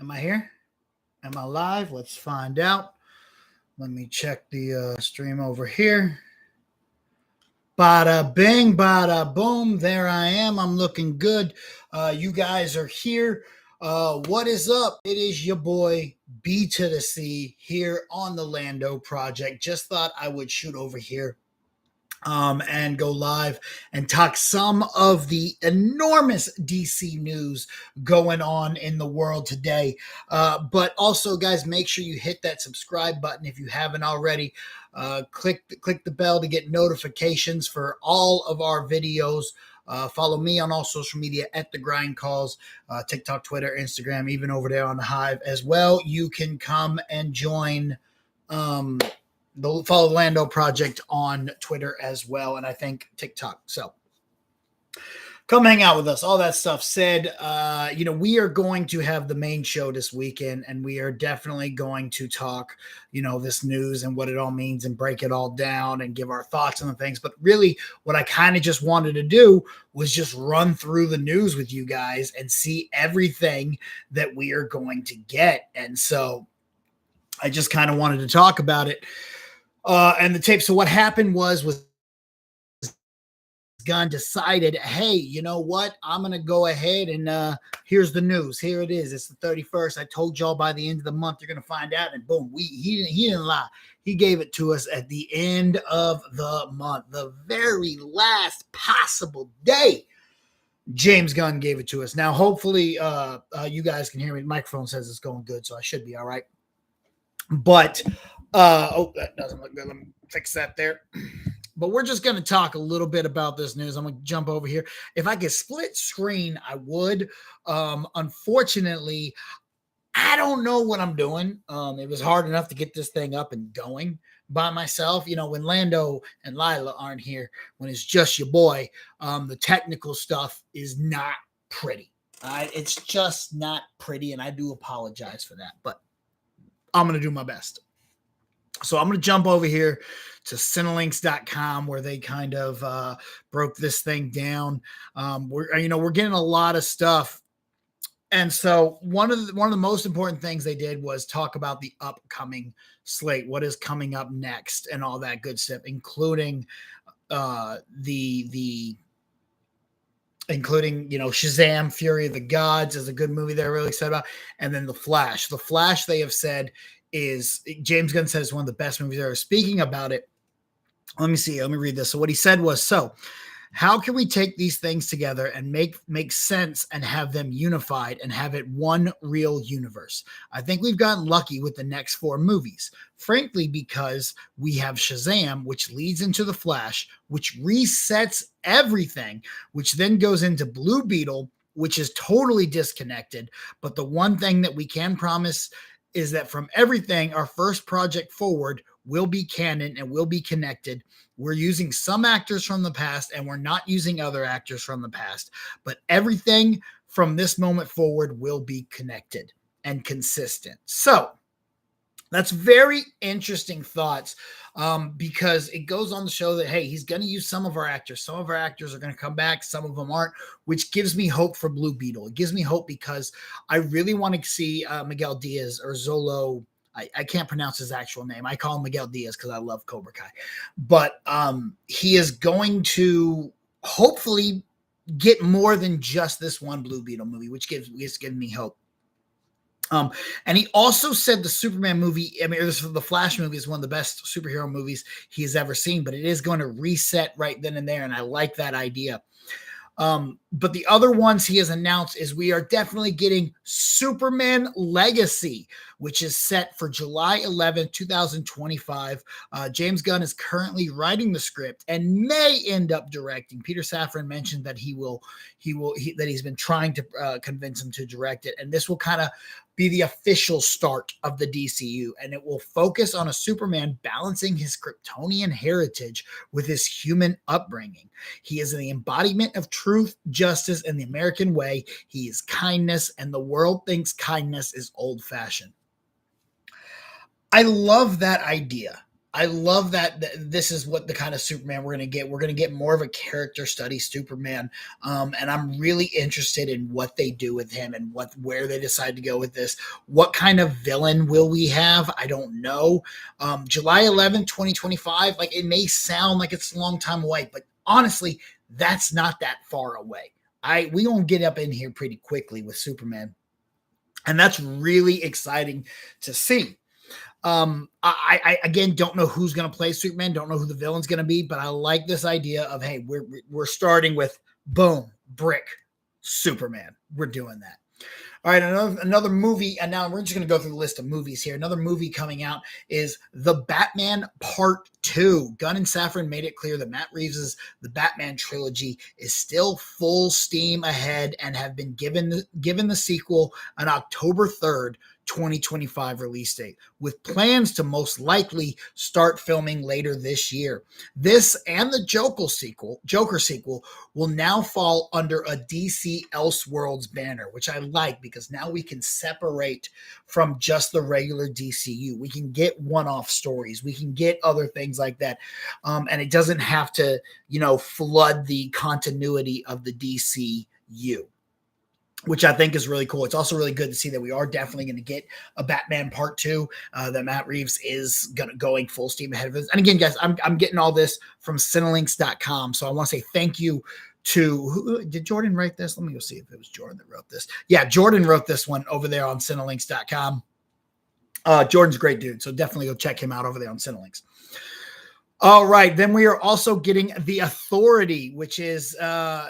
Am I here? Am I live? Let's find out. Let me check the stream over here. Bada bing, bada boom. There I am. I'm looking good. You guys are here. What is up? It is your boy B to the C here on the Lando Project. Just thought I would shoot over here and go live and talk some of the enormous DC news going on in the world today. But also, guys, make sure you hit that subscribe button if you haven't already. Click the bell to get notifications for all of our videos. Follow me on all social media at The Grind Calls, TikTok, Twitter, Instagram, even over there on the Hive as well. You can come and join follow the Lando Project on Twitter as well, and I think TikTok. So come hang out with us. All that stuff said, we are going to have the main show this weekend, and we are definitely going to talk, this news and what it all means and break it all down and give our thoughts on the things. But really, what I kind of just wanted to do was just run through the news with you guys and see everything that we are going to get. And so I just kind of wanted to talk about it. And the tape. So what happened was Gunn decided, hey, you know what? I'm going to go ahead and here's the news. Here it is. It's the 31st. I told y'all by the end of the month, you're going to find out. And boom, he didn't lie. He gave it to us at the end of the month, the very last possible day. James Gunn gave it to us. Now, hopefully you guys can hear me. The microphone says it's going good, so I should be all right. But that doesn't look good. Let me fix that there. But we're just going to talk a little bit about this news. I'm going to jump over here. If I could split screen, I would. Unfortunately, I don't know what I'm doing. It was hard enough to get this thing up and going by myself. When Lando and Lila aren't here, when it's just your boy, the technical stuff is not pretty. It's just not pretty, and I do apologize for that. But I'm going to do my best. So I'm going to jump over here to Cinelinx.com where they kind of broke this thing down. We're getting a lot of stuff. And so one of the most important things they did was talk about the upcoming slate, what is coming up next and all that good stuff, including Shazam, Fury of the Gods is a good movie they're really excited about. And then The Flash. The Flash, they have said, is James Gunn says one of the best movies ever. Speaking about it, let me read this. So what he said was, how can we take these things together and make sense and have them unified and have it one real universe? I think we've gotten lucky with the next 4 movies, frankly, because we have Shazam, which leads into The Flash, which resets everything, which then goes into Blue Beetle, which is totally disconnected. But the one thing that we can promise is that from everything, our first project forward will be canon and will be connected. We're using some actors from the past and we're not using other actors from the past, but everything from this moment forward will be connected and consistent. So that's very interesting thoughts because it goes on to show that, hey, he's going to use some of our actors. Some of our actors are going to come back. Some of them aren't, which gives me hope for Blue Beetle. It gives me hope because I really want to see Miguel Diaz or Zolo. I can't pronounce his actual name. I call him Miguel Diaz because I love Cobra Kai. But he is going to hopefully get more than just this one Blue Beetle movie, which gives me hope. And he also said the Superman movie, the Flash movie is one of the best superhero movies he has ever seen, but it is going to reset right then and there. And I like that idea. But the other ones he has announced is we are definitely getting Superman Legacy, which is set for July 11th, 2025. James Gunn is currently writing the script and may end up directing. Peter Safran mentioned that that he's been trying to convince him to direct it. And this will kind of be the official start of the DCU, and it will focus on a Superman balancing his Kryptonian heritage with his human upbringing. He is the embodiment of truth, justice, and the American way. He is kindness, and the world thinks kindness is old-fashioned. I love that idea. I love that this is what the kind of Superman we're going to get. We're going to get more of a character study Superman, and I'm really interested in what they do with him and where they decide to go with this. What kind of villain will we have? I don't know. July 11th, 2025. Like, it may sound like it's a long time away, but honestly, that's not that far away. We gonna get up in here pretty quickly with Superman, and that's really exciting to see. I again don't know who's going to play Superman, don't know who the villain's going to be, but I like this idea of, hey, we're starting with boom, brick, Superman. We're doing that. All right, another movie, and now we're just going to go through the list of movies here. Another movie coming out is The Batman Part 2. Gunn and Safran made it clear that Matt Reeves' The Batman trilogy is still full steam ahead and have been given the sequel an October 3rd, 2025 release date, with plans to most likely start filming later this year. This and the Joker sequel will now fall under a DC Elseworlds banner, which I like because now we can separate from just the regular DCU. We can get one-off stories. We can get other things like that. And it doesn't have to, flood the continuity of the DCU, which I think is really cool. It's also really good to see that we are definitely going to get a Batman Part 2, that Matt Reeves is going full steam ahead of us. And again, guys, I'm getting all this from Cinelinx.com. So I want to say thank you to did Jordan write this? Let me go see if it was Jordan that wrote this. Yeah, Jordan wrote this one over there on Cinelinx.com. Jordan's a great dude. So definitely go check him out over there on Cinelinx. All right, then we are also getting The Authority, which is The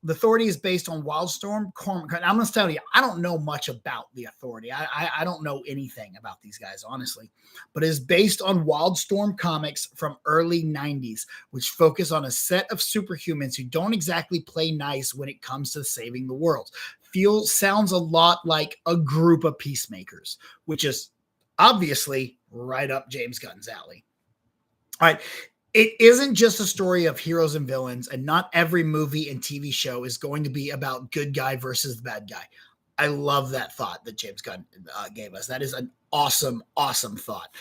Authority is based on Wildstorm. I'm going to tell you, I don't know much about The Authority. I don't know anything about these guys, honestly, but it is based on Wildstorm comics from early 90s, which focus on a set of superhumans who don't exactly play nice when it comes to saving the world. Sounds a lot like a group of peacemakers, which is obviously right up James Gunn's alley. All right. It isn't just a story of heroes and villains, and not every movie and TV show is going to be about good guy versus the bad guy. I love that thought that James Gunn gave us. That is an awesome, awesome thought.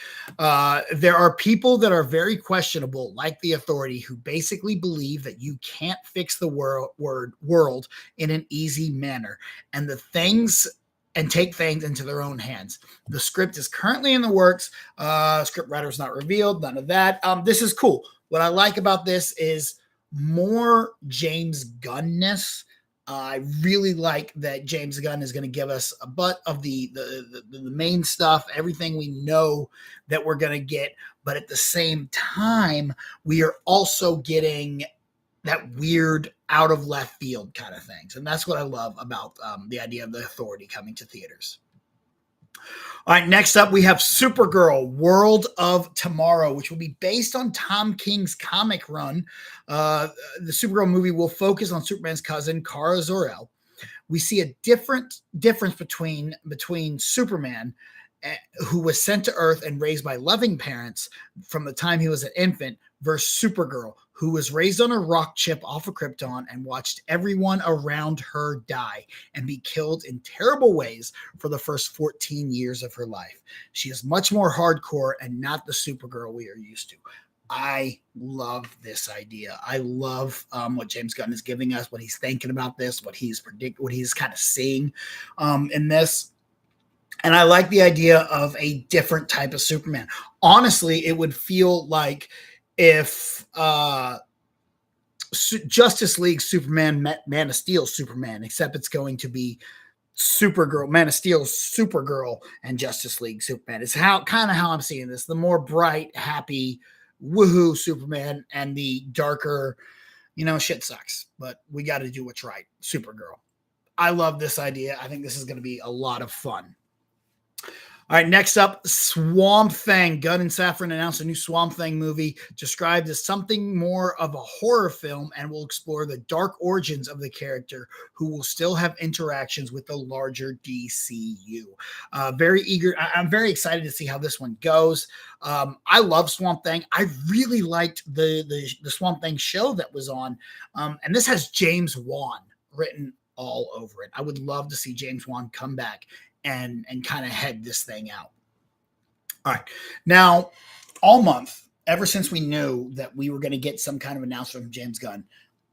There are people that are very questionable, like The Authority, who basically believe that you can't fix the world in an easy manner, and take things into their own hands. The script is currently in the works. Script writer is not revealed. None of that. This is cool. What I like about this is more James Gunn-ness. I really like that James Gunn is going to give us a butt of the main stuff, everything we know that we're going to get. But at the same time, we are also getting that weird out of left field kind of things. And that's what I love about the idea of The Authority coming to theaters. All right, next up, we have Supergirl, World of Tomorrow, which will be based on Tom King's comic run. The Supergirl movie will focus on Superman's cousin, Kara Zor-El. We see a difference between Superman, who was sent to Earth and raised by loving parents from the time he was an infant, versus Supergirl, who was raised on a rock chip off of Krypton and watched everyone around her die and be killed in terrible ways for the first 14 years of her life. She is much more hardcore and not the Supergirl we are used to. I love this idea. I love what James Gunn is giving us, what he's thinking about this, what he's kind of seeing in this. And I like the idea of a different type of Superman. Honestly, it would feel like if Justice League Superman met Man of Steel Superman, except it's going to be Supergirl, Man of Steel Supergirl, and Justice League Superman. It's kind of how I'm seeing this. The more bright, happy, woohoo Superman, and the darker, shit sucks, but we got to do what's right, Supergirl. I love this idea. I think this is going to be a lot of fun. All right, next up, Swamp Thing. Gunn and Safran announced a new Swamp Thing movie described as something more of a horror film and will explore the dark origins of the character, who will still have interactions with the larger DCU. Very eager. I'm very excited to see how this one goes. I love Swamp Thing. I really liked the Swamp Thing show that was on, and this has James Wan written all over it. I would love to see James Wan come back and kind of head this thing out. All right. Now, all month, ever since we knew that we were going to get some kind of announcement from James Gunn,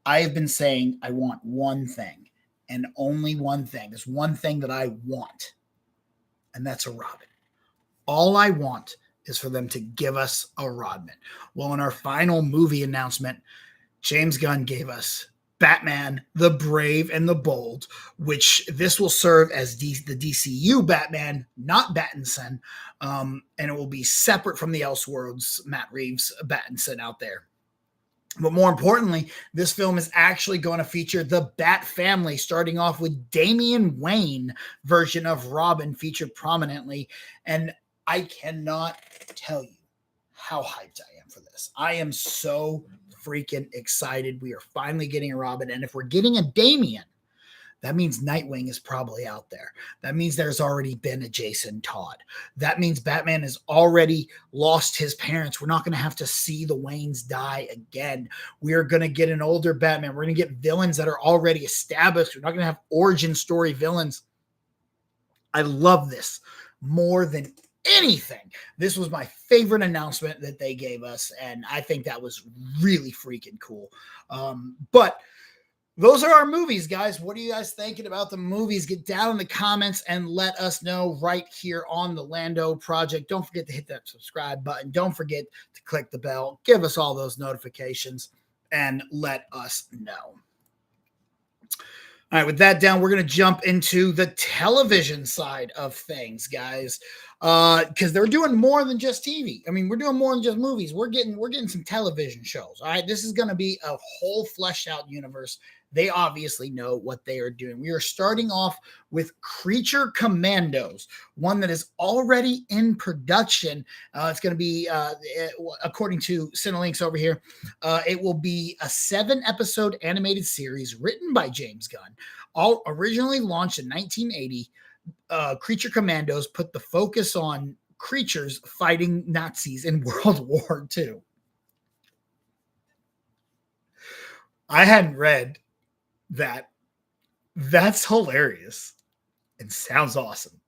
I have been saying I want one thing and only one thing. There's one thing that I want, and that's a Robin. All I want is for them to give us a Rodman. Well, in our final movie announcement, James Gunn gave us Batman, the Brave and the Bold, which this will serve as the DCU Batman, not Battinson, and it will be separate from the Elseworlds Matt Reeves Battinson out there. But more importantly, this film is actually going to feature the Bat family, starting off with Damian Wayne version of Robin featured prominently. And I cannot tell you how hyped I am for this. I am so freaking excited. We are finally getting a Robin. And if we're getting a Damian, that means Nightwing is probably out there. That means there's already been a Jason Todd. That means Batman has already lost his parents. We're not going to have to see the Waynes die again. We are going to get an older Batman. We're going to get villains that are already established. We're not going to have origin story villains. I love this more than anything. This was my favorite announcement that they gave us, and I think that was really freaking cool. But those are our movies, guys. What are you guys thinking about the movies? Get down in the comments and let us know right here on the Lando Project. Don't forget to hit that subscribe button. Don't forget to click the bell. Give us all those notifications and let us know. All right, with that down, we're going to jump into the television side of things, guys, because they're doing more than just TV. I mean, we're doing more than just movies. We're getting some television shows. All right, this is going to be a whole fleshed out universe. They obviously know what they are doing. We are starting off with Creature Commandos, one that is already in production. It's going to be, according to Cinelinx over here, it will be a 7-episode animated series written by James Gunn. All originally launched in 1980, Creature Commandos put the focus on creatures fighting Nazis in World War II. I hadn't read that. That's hilarious and sounds awesome.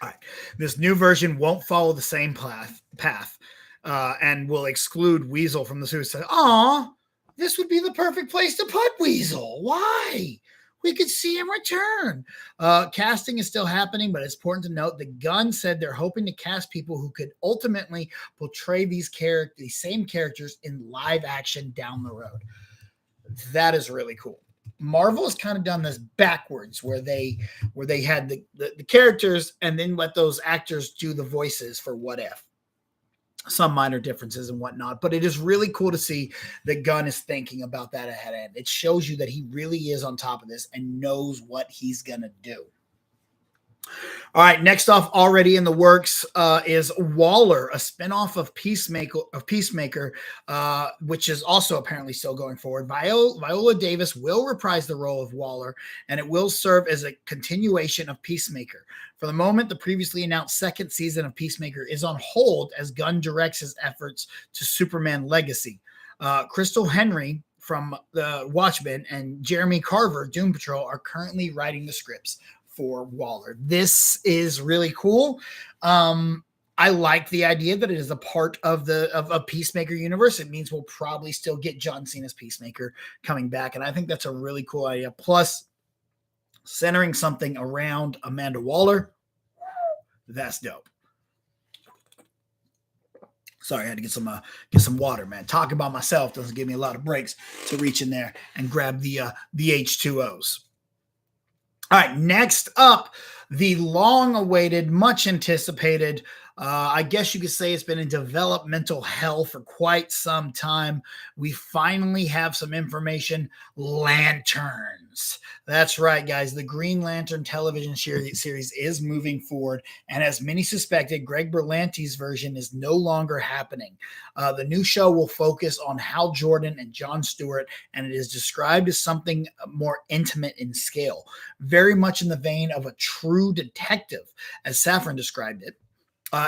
All right, this new version won't follow the same path and will exclude Weasel from the suicide. Aw, this would be the perfect place to put Weasel. Why? We could see him return. Casting is still happening, but it's important to note that Gunn said they're hoping to cast people who could ultimately portray these same characters in live action down the road. That is really cool. Marvel has kind of done this backwards, where they had the characters and then let those actors do the voices for What If. Some minor differences and whatnot, but it is really cool to see that Gunn is thinking about that ahead. It shows you that he really is on top of this and knows what he's gonna do. All right, next off, already in the works is Waller, a spinoff of Peacemaker, which is also apparently still going forward. Viola Davis will reprise the role of Waller, and it will serve as a continuation of Peacemaker. For the moment, the previously announced second season of Peacemaker is on hold as Gunn directs his efforts to Superman Legacy. Crystal Henry from the Watchmen and Jeremy Carver, Doom Patrol, are currently writing the scripts for Waller. This is really cool. I like the idea that it is a part of a Peacemaker universe. It means we'll probably still get John Cena's Peacemaker coming back, and I think that's a really cool idea. Plus, centering something around Amanda Waller, that's dope. Sorry, I had to get some water, man. Talking about myself doesn't give me a lot of breaks to reach in there and grab the H2Os. All right, next up, the long-awaited, much-anticipated, I guess you could say it's been in developmental hell for quite some time. We finally have some information. Lanterns. That's right, guys. The Green Lantern television series is moving forward, and as many suspected, Greg Berlanti's version is no longer happening. The new show will focus on Hal Jordan and Jon Stewart, and it is described as something more intimate in scale, very much in the vein of a true detective, as Safran described it.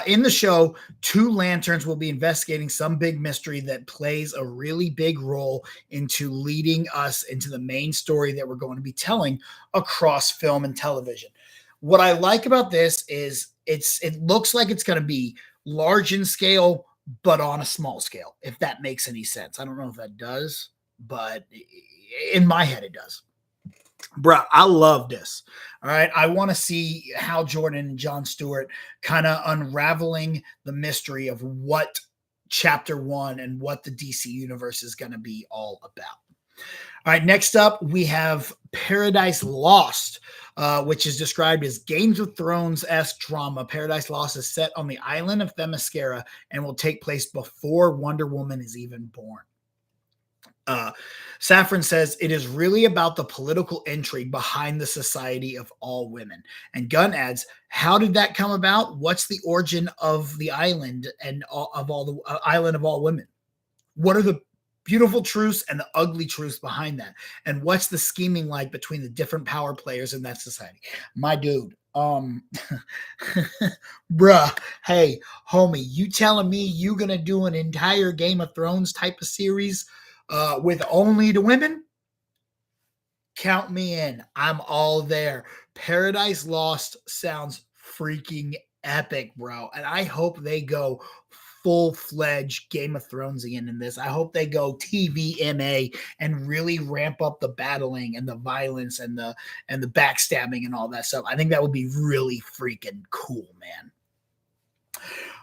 In the show, two lanterns will be investigating some big mystery that plays a really big role into leading us into the main story that we're going to be telling across film and television. What I like about this is it looks like it's going to be large in scale, but on a small scale, if that makes any sense. I don't know if that does, but in my head, it does. Bruh, I love this. All right. I want to see Hal Jordan and Jon Stewart kind of unraveling the mystery of what chapter 1 and what the DC universe is going to be all about. All right, next up, we have Paradise Lost, which is described as Games of Thrones-esque drama. Paradise Lost is set on the island of Themyscira and will take place before Wonder Woman is even born. Safran says it is really about the political intrigue behind the Society of All Women. And Gunn adds, how did that come about? What's the origin of the island and of all the island of all women? What are the beautiful truths and the ugly truths behind that? And what's the scheming like between the different power players in that society? My dude, bruh, hey, homie, you telling me you gonna do an entire Game of Thrones type of series with only the women? Count me in. I'm all there. Paradise Lost sounds freaking epic, bro. And I hope they go full-fledged Game of Thronesian in this. I hope they go TVMA and really ramp up the battling and the violence and the backstabbing and all that stuff. I think that would be really freaking cool, man.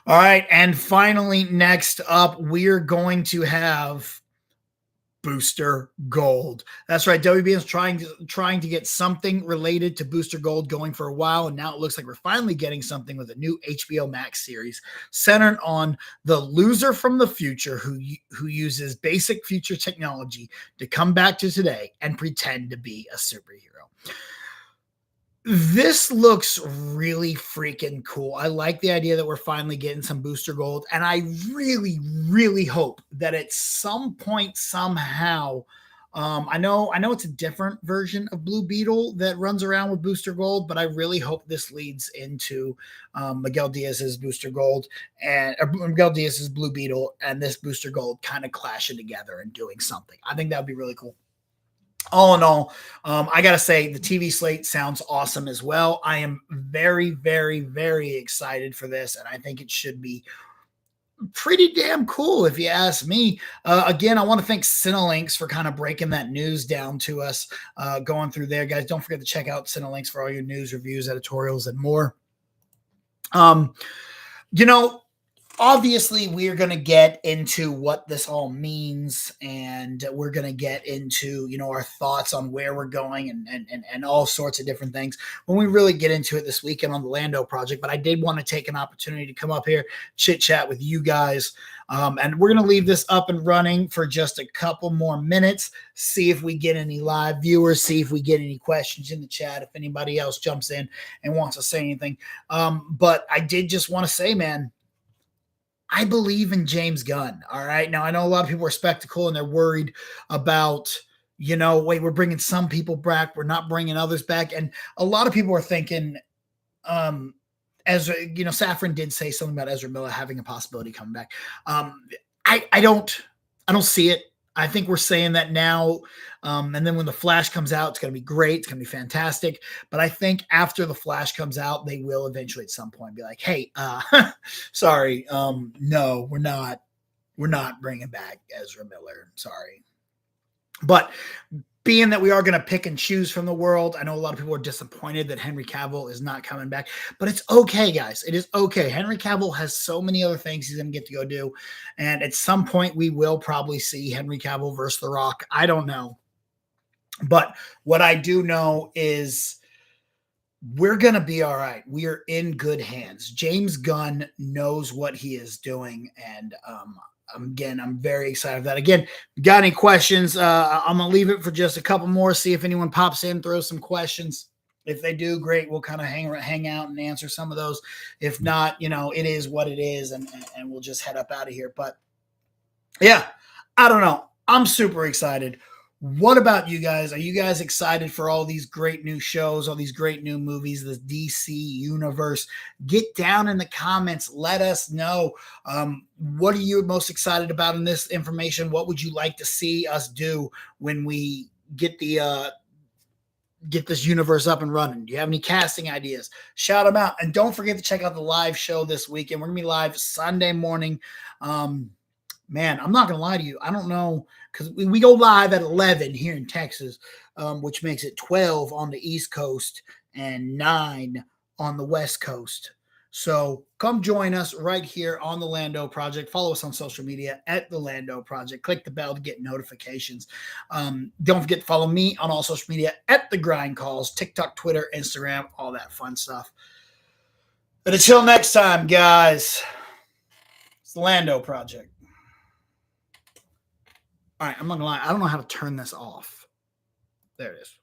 All right, and finally, next up, we're going to have Booster Gold. That's right. WB is trying to get something related to Booster Gold going for a while, and now it looks like we're finally getting something with a new HBO Max series centered on the loser from the future who uses basic future technology to come back to today and pretend to be a superhero. This looks really freaking cool. I like the idea that we're finally getting some Booster Gold, and I really, really hope that at some point, somehow, I know it's a different version of Blue Beetle that runs around with Booster Gold, but I really hope this leads into Miguel Diaz's Booster Gold and Miguel Diaz's Blue Beetle and this Booster Gold kind of clashing together and doing something. I think that would be really cool. All in all, I got to say the TV slate sounds awesome as well. I am very, very, very excited for this, and I think it should be pretty damn cool if you ask me. Again, I want to thank Cinelinx for kind of breaking that news down to us, going through there. Guys, don't forget to check out Cinelinx for all your news, reviews, editorials, and more. Obviously, we're going to get into what this all means, and we're going to get into, our thoughts on where we're going and all sorts of different things when we really get into it this weekend on the Lando project. But I did want to take an opportunity to come up here, chit chat with you guys. And we're going to leave this up and running for just a couple more minutes, see if we get any live viewers, see if we get any questions in the chat, if anybody else jumps in and wants to say anything. But I did just want to say, man, I believe in James Gunn. All right. Now, I know a lot of people are skeptical and they're worried about, wait, we're bringing some people back. We're not bringing others back. And a lot of people are thinking, Ezra, Safran did say something about Ezra Miller having a possibility coming back. I don't see it. I think we're saying that now. And then when the Flash comes out, it's going to be great. It's going to be fantastic. But I think after the Flash comes out, they will eventually at some point be like, hey, sorry. No, we're not bringing back Ezra Miller. Sorry. But being that we are going to pick and choose from the world, I know a lot of people are disappointed that Henry Cavill is not coming back, but it's okay, guys. It is okay. Henry Cavill has so many other things he's going to get to go do. And at some point, we will probably see Henry Cavill versus The Rock. I don't know. But what I do know is we're going to be all right. We are in good hands. James Gunn knows what he is doing. And, again, I'm very excited for that. Again, got any questions? I'm going to leave it for just a couple more, see if anyone pops in, throw some questions. If they do, great. We'll kind of hang out and answer some of those. If not, it is what it is, and we'll just head up out of here. But, yeah, I don't know. I'm super excited. What about you guys? Are you guys excited for all these great new shows, all these great new movies, the DC universe? Get down in the comments. Let us know. What are you most excited about in this information? What would you like to see us do when we get the get this universe up and running. Do you have any casting ideas? Shout them out. And don't forget to check out the live show this weekend. We're going to be live Sunday morning. Man, I'm not going to lie to you. I don't know, because we go live at 11 here in Texas, which makes it 12 on the East Coast and 9 on the West Coast. So come join us right here on the Lando Project. Follow us on social media at the Lando Project. Click the bell to get notifications. Don't forget to follow me on all social media at the Grind Calls, TikTok, Twitter, Instagram, all that fun stuff. But until next time, guys, it's the Lando Project. All right, I'm not gonna lie. I don't know how to turn this off. There it is.